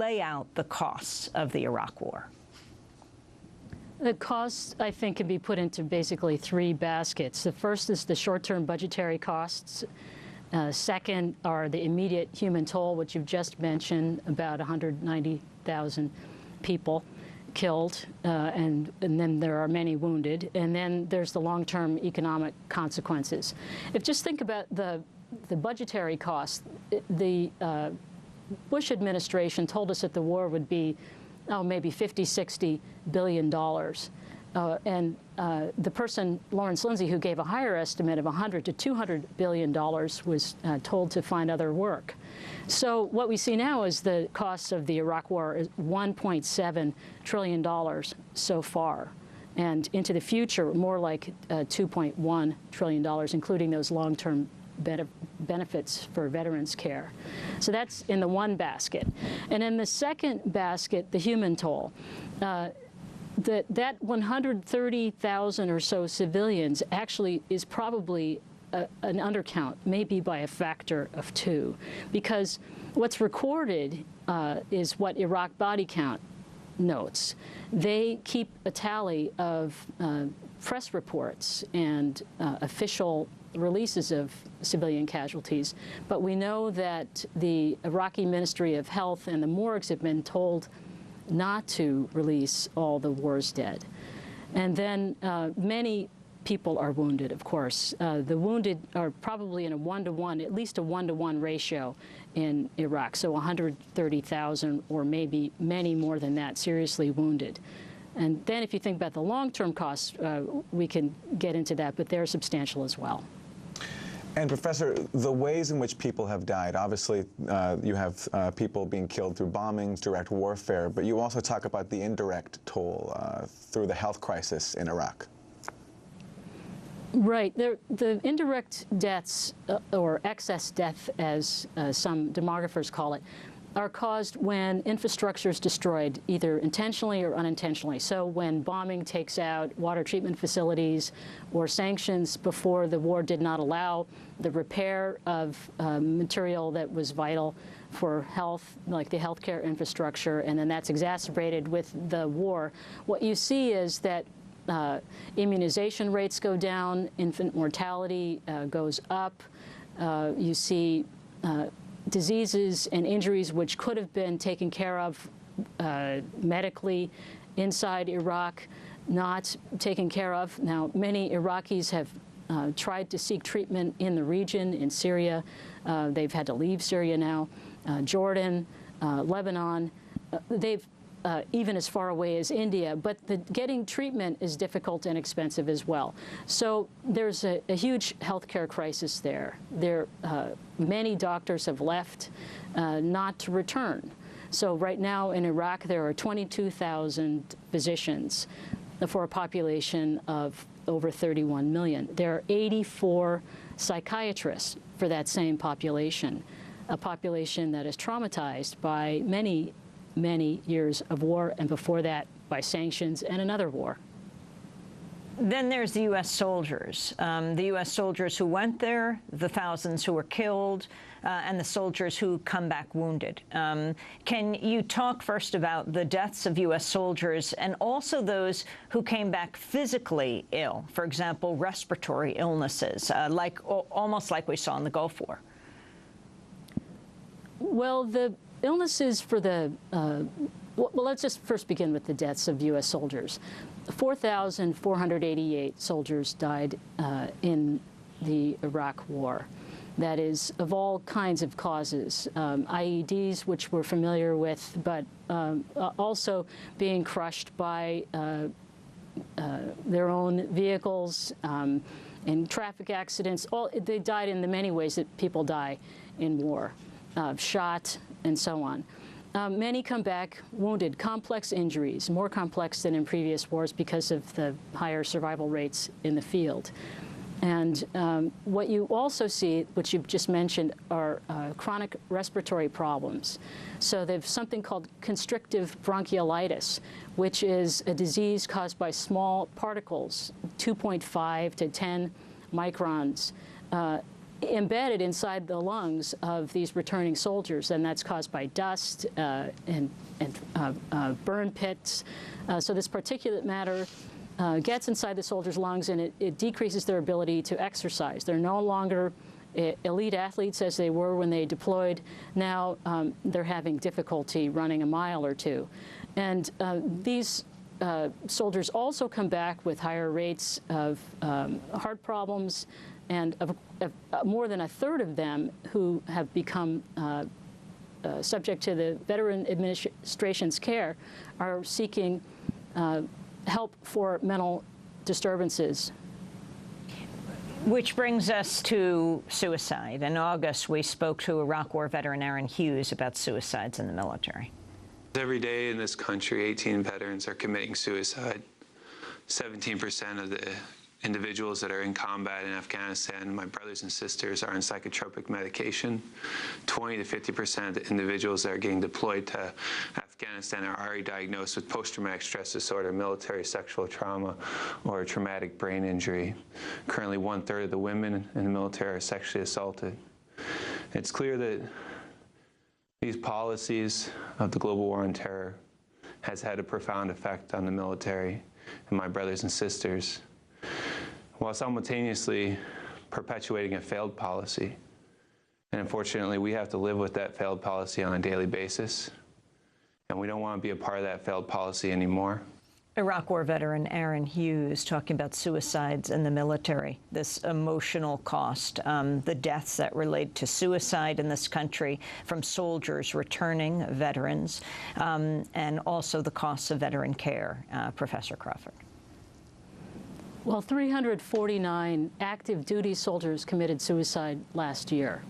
lay out the costs of the Iraq War? The costs, I think, can be put into basically three baskets. The first is the short-term budgetary costs. Second are the immediate human toll, which you've just mentioned, about 190,000 people killed, and then there are many wounded. And then there's the long-term economic consequences. Just think about the budgetary costs. The Bush administration told us that the war would be, maybe $50–60 billion. The person, Lawrence Lindsay, who gave a higher estimate of $100 to $200 billion was told to find other work. So what we see now is the cost of the Iraq War is $1.7 trillion so far. And into the future, more like $2.1 trillion, including those long-term benefits for veterans care. So that's in the one basket. And in the second basket, the human toll. That 130,000 or so civilians actually is probably an undercount, maybe by a factor of 2, because what's recorded is what Iraq Body Count notes. They keep a tally of press reports and official releases of civilian casualties, but we know that the Iraqi Ministry of Health and the morgues have been told not to release all the war's dead. And then many people are wounded, of course. The wounded are probably in a 1-to-1, at least a 1-to-1 ratio in Iraq, so 130,000 or maybe many more than that seriously wounded. And then if you think about the long-term costs, we can get into that, but they're substantial as well. And Professor, the ways in which people have died, obviously you have people being killed through bombings, direct warfare, but you also talk about the indirect toll through the health crisis in Iraq. Right. The indirect deaths, or excess death as some demographers call it, are caused when infrastructure is destroyed, either intentionally or unintentionally. So when bombing takes out water treatment facilities, or sanctions before the war did not allow the repair of material that was vital for health, like the healthcare infrastructure, and then that's exacerbated with the war. What you see is that immunization rates go down, infant mortality goes up. You see diseases and injuries which could have been taken care of medically inside Iraq, not taken care of. Now, many Iraqis have tried to seek treatment in the region, in Syria. They've had to leave Syria now. Jordan, Lebanon, they've even as far away as India, but getting treatment is difficult and expensive as well. So there's a huge healthcare crisis there. Many doctors have left not to return. So right now in Iraq, there are 22,000 physicians for a population of over 31 million. There are 84 psychiatrists for that same population, a population that is traumatized by many years of war, and before that by sanctions and another war. Then there's the U.S. soldiers. The U.S. soldiers who went there, the thousands who were killed, and the soldiers who come back wounded. Can you talk first about the deaths of U.S. soldiers and also those who came back physically ill, for example, respiratory illnesses, almost like we saw in the Gulf War? Well, the illnesses for the, well, let's just first begin with the deaths of U.S. soldiers. 4,488 soldiers died in the Iraq War. That is, of all kinds of causes, IEDs, which we're familiar with, but also being crushed by their own vehicles, in traffic accidents. They died in the many ways that people die in war, shot, and so on. Many come back wounded, complex injuries, more complex than in previous wars because of the higher survival rates in the field. And what you also see, which you've just mentioned, are chronic respiratory problems. So there's something called constrictive bronchiolitis, which is a disease caused by small particles, 2.5 to 10 microns, embedded inside the lungs of these returning soldiers, and that's caused by dust and burn pits. So this particulate matter gets inside the soldiers' lungs, and it decreases their ability to exercise. They're no longer elite athletes as they were when they deployed. Now they're having difficulty running a mile or two. And these soldiers also come back with higher rates of heart problems, and more than a third of them who have become subject to the Veteran Administration's care are seeking help for mental disturbances. Which brings us to suicide. In August, we spoke to Iraq War veteran Aaron Hughes about suicides in the military. Every day in this country, 18 veterans are committing suicide. 17% of the individuals that are in combat in Afghanistan, my brothers and sisters, are on psychotropic medication. 20 to 50% of the individuals that are getting deployed to Afghanistan are already diagnosed with post-traumatic stress disorder, military sexual trauma, or a traumatic brain injury. Currently, 1/3 of the women in the military are sexually assaulted. It's clear that these policies of the global war on terror has had a profound effect on the military and my brothers and sisters, while simultaneously perpetuating a failed policy. And unfortunately, we have to live with that failed policy on a daily basis, and we don't want to be a part of that failed policy anymore. Iraq War veteran Aaron Hughes talking about suicides in the military, this emotional cost, the deaths that relate to suicide in this country from soldiers returning, veterans, and also the costs of veteran care. Professor Crawford. Well, 349 active duty soldiers committed suicide last year.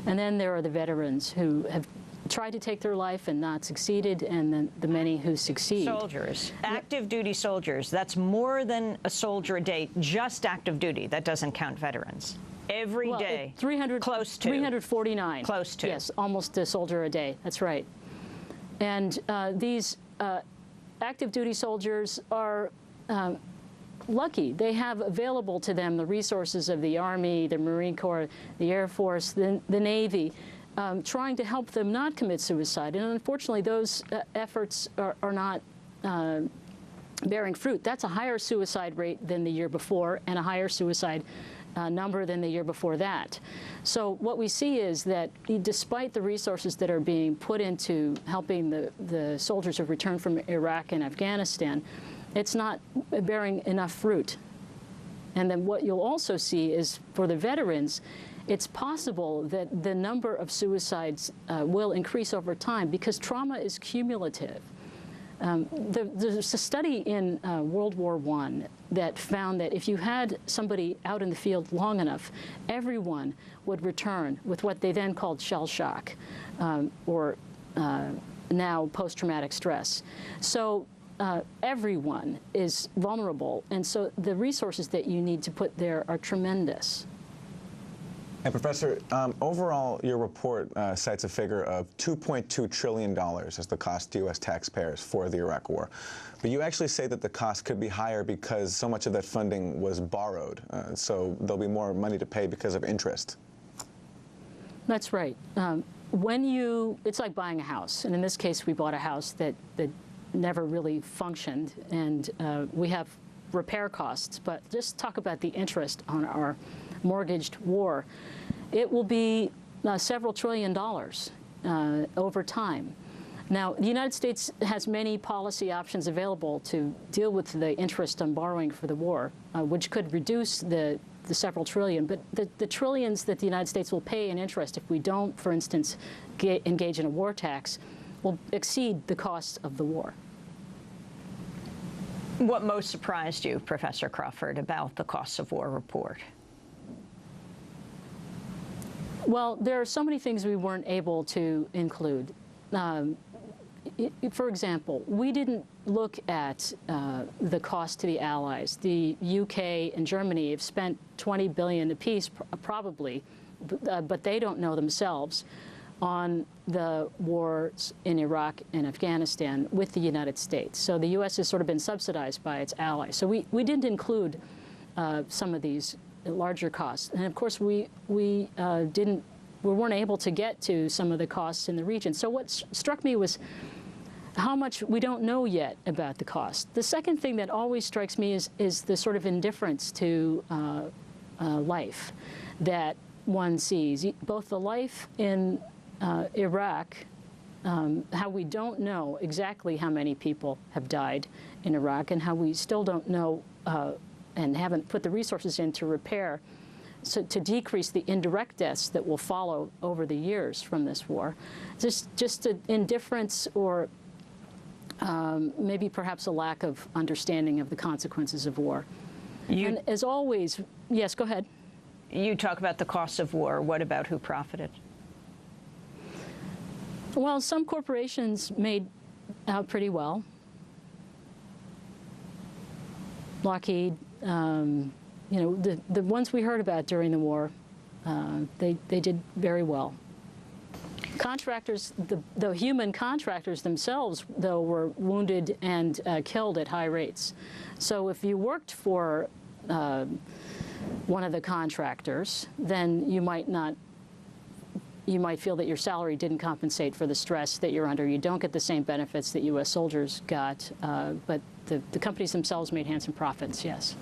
And then there are the veterans who have tried to take their life and not succeeded, and then the many who succeed. Soldiers, active duty soldiers, that's more than a soldier a day, just active duty. That doesn't count veterans. Every day, 300, close to. 349. Close to. Yes, almost a soldier a day. That's right. And these active duty soldiers are lucky. They have available to them the resources of the Army, the Marine Corps, the Air Force, the Navy, trying to help them not commit suicide. And unfortunately, those efforts are not bearing fruit. That's a higher suicide rate than the year before, and a higher suicide number than the year before that. So what we see is that despite the resources that are being put into helping the soldiers who have returned from Iraq and Afghanistan, it's not bearing enough fruit. And then what you'll also see is for the veterans, it's possible that the number of suicides will increase over time because trauma is cumulative. There's a study in World War I that found that if you had somebody out in the field long enough, everyone would return with what they then called shell shock, or now post-traumatic stress. So everyone is vulnerable, and so the resources that you need to put there are tremendous. And Professor, overall, your report cites a figure of $2.2 trillion as the cost to U.S. taxpayers for the Iraq War. But you actually say that the cost could be higher because so much of that funding was borrowed, so there'll be more money to pay because of interest. That's right. It's like buying a house, and in this case, we bought a house that never really functioned, and we have repair costs. But just talk about the interest on our mortgaged war. It will be several $trillion over time. Now, the United States has many policy options available to deal with the interest on borrowing for the war, which could reduce the several trillion. But the trillions that the United States will pay in interest if we don't, for instance, engage in a war tax, will exceed the cost of the war. What most surprised you, Professor Crawford, about the costs of war report? Well, there are so many things we weren't able to include. For example, we didn't look at the cost to the Allies. The UK and Germany have spent $20 billion apiece, probably, but they don't know themselves, on the wars in Iraq and Afghanistan with the United States. So the U.S. has sort of been subsidized by its allies. So we didn't include some of these larger costs. And of course, we weren't able to get to some of the costs in the region. So what struck me was how much we don't know yet about the cost. The second thing that always strikes me is the sort of indifference to life that one sees, both the life in Iraq, how we don't know exactly how many people have died in Iraq, and how we still don't know and haven't put the resources in to repair, so to decrease the indirect deaths that will follow over the years from this war. Just an indifference, or maybe perhaps a lack of understanding of the consequences of war. And as always, yes, go ahead. You talk about the cost of war. What about who profited? Well, some corporations made out pretty well. Lockheed, you know, the ones we heard about during the war, they did very well. Contractors, the human contractors themselves, though, were wounded and killed at high rates. So if you worked for one of the contractors, then you might feel that your salary didn't compensate for the stress that you're under. You don't get the same benefits that U.S. soldiers got, but the companies themselves made handsome profits, yes.